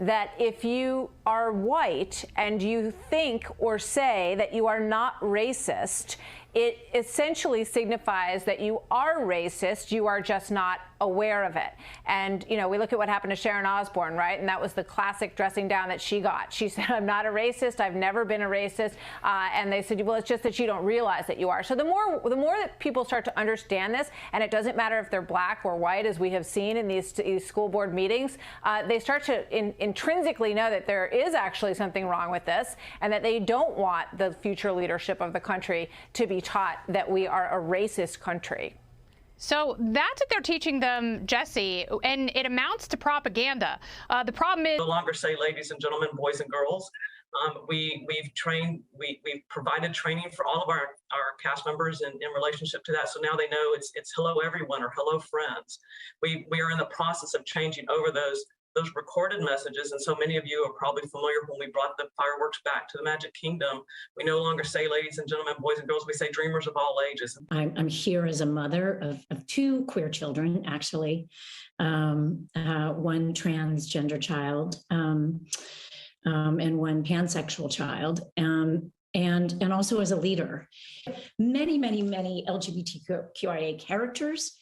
that if you are white and you think or say that you are not racist, it essentially signifies that you are racist, you are just not aware of it. And, we look at what happened to Sharon Osbourne, right? And that was the classic dressing down that she got. She said, I'm not a racist, I've never been a racist. And they said, well, it's just that you don't realize that you are. So the more that people start to understand this, and it doesn't matter if they're black or white, as we have seen in these school board meetings, they start to intrinsically know that there is actually something wrong with this, and that they don't want the future leadership of the country to be taught that we are a racist country. So that's what they're teaching them, Jesse, and it amounts to propaganda. The problem is... No longer say ladies and gentlemen, boys and girls. We've provided training for all of our cast members in relationship to that. So now they know it's hello everyone or hello friends. We are in the process of changing over those recorded messages, and so many of you are probably familiar when we brought the fireworks back to the Magic Kingdom. We no longer say ladies and gentlemen, boys and girls, we say dreamers of all ages. I'm here as a mother of two queer children, actually, one transgender child and one pansexual child, and also as a leader. Many LGBTQIA characters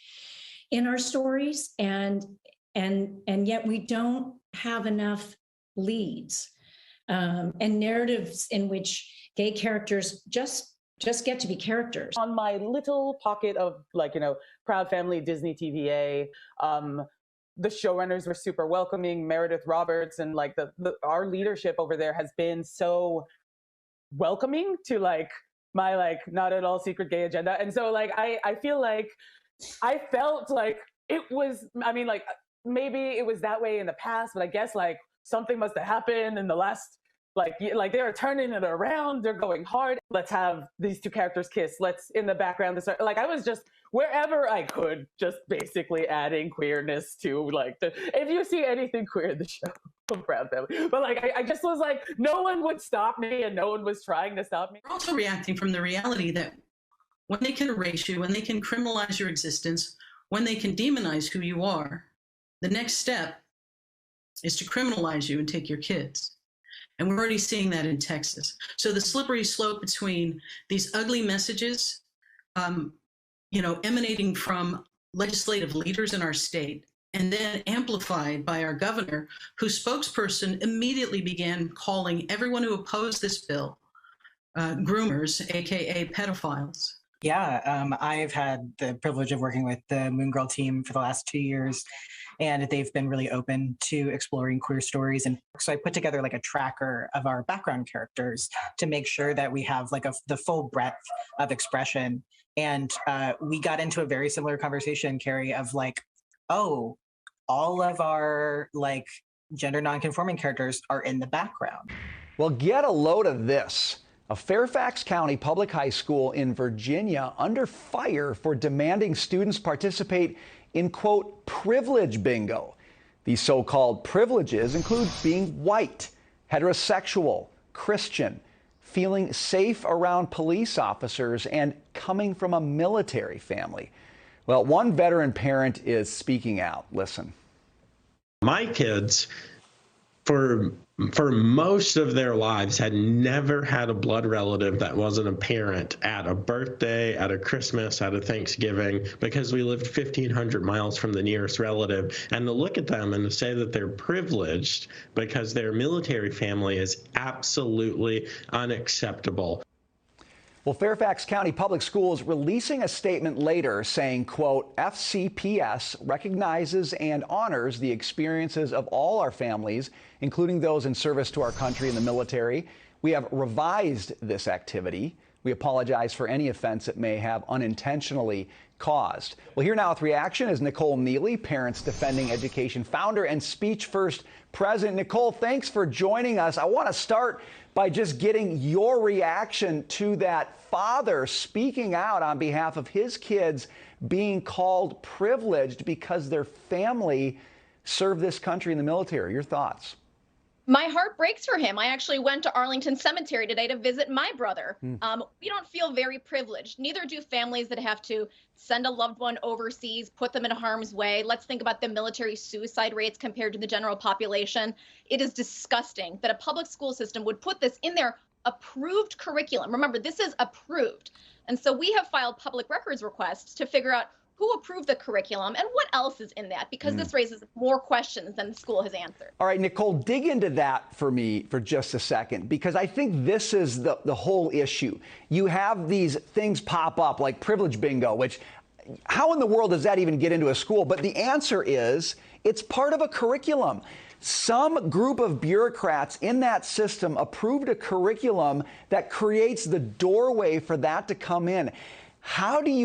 in our stories, and yet we don't have enough leads and narratives in which gay characters just get to be characters. On my little pocket of Proud Family, Disney TVA, the showrunners were super welcoming. Meredith Roberts and our leadership over there has been so welcoming to my not at all secret gay agenda. And so I feel like I felt like it was, maybe it was that way in the past, but I guess something must have happened in the last, they're turning it around. They're going hard. Let's have these two characters kiss. Let's in the background. I was just wherever I could, just basically adding queerness to if you see anything queer in the show, I'm Proud Family. But I just was no one would stop me, and no one was trying to stop me. We're also reacting from the reality that when they can erase you, when they can criminalize your existence, when they can demonize who you are, the next step is to criminalize you and take your kids. And we're already seeing that in Texas. So the slippery slope between these ugly messages, emanating from legislative leaders in our state, and then amplified by our governor, whose spokesperson immediately began calling everyone who opposed this bill groomers, AKA pedophiles. Yeah, I've had the privilege of working with the Moon Girl team for the last 2 years, and they've been really open to exploring queer stories. And so I put together like a tracker of our background characters to make sure that we have like the full breadth of expression. And we got into a very similar conversation, Carrie, of like, oh, all of our like gender nonconforming characters are in the background. Well, get a load of this. A Fairfax County public high school in Virginia under fire for demanding students participate in, quote, privilege bingo. These so-called privileges include being white, heterosexual, Christian, feeling safe around police officers, and coming from a military family. Well, one veteran parent is speaking out. Listen. My kids, for most of their lives, had never had a blood relative that wasn't a parent at a birthday, at a Christmas, at a Thanksgiving, because we lived 1,500 miles from the nearest relative. And to look at them and to say that they're privileged because their military family is absolutely unacceptable. Well, Fairfax County Public Schools releasing a statement later saying, quote, FCPS recognizes and honors the experiences of all our families, including those in service to our country in the military. We have revised this activity. We apologize for any offense it may have unintentionally caused. Well, here now with reaction is Nicole Neely, Parents Defending Education founder and Speech First president. Nicole, thanks for joining us. I want to start by just getting your reaction to that father speaking out on behalf of his kids being called privileged because their family served this country in the military. Your thoughts? My heart breaks for him. I actually went to Arlington Cemetery today to visit my brother. We don't feel very privileged. Neither do families that have to send a loved one overseas, put them in harm's way. Let's think about the military suicide rates compared to the general population. It is disgusting that a public school system would put this in their approved curriculum. Remember, this is approved. And so we have filed public records requests to figure out who approved the curriculum and what else is in that, because this raises more questions than the school has answered. All right, Nicole, dig into that for me for just a second, because I think this is the whole issue. You have these things pop up like privilege bingo, which how in the world does that even get into a school? But the answer is it's part of a curriculum. Some group of bureaucrats in that system approved a curriculum that creates the doorway for that to come in. How do you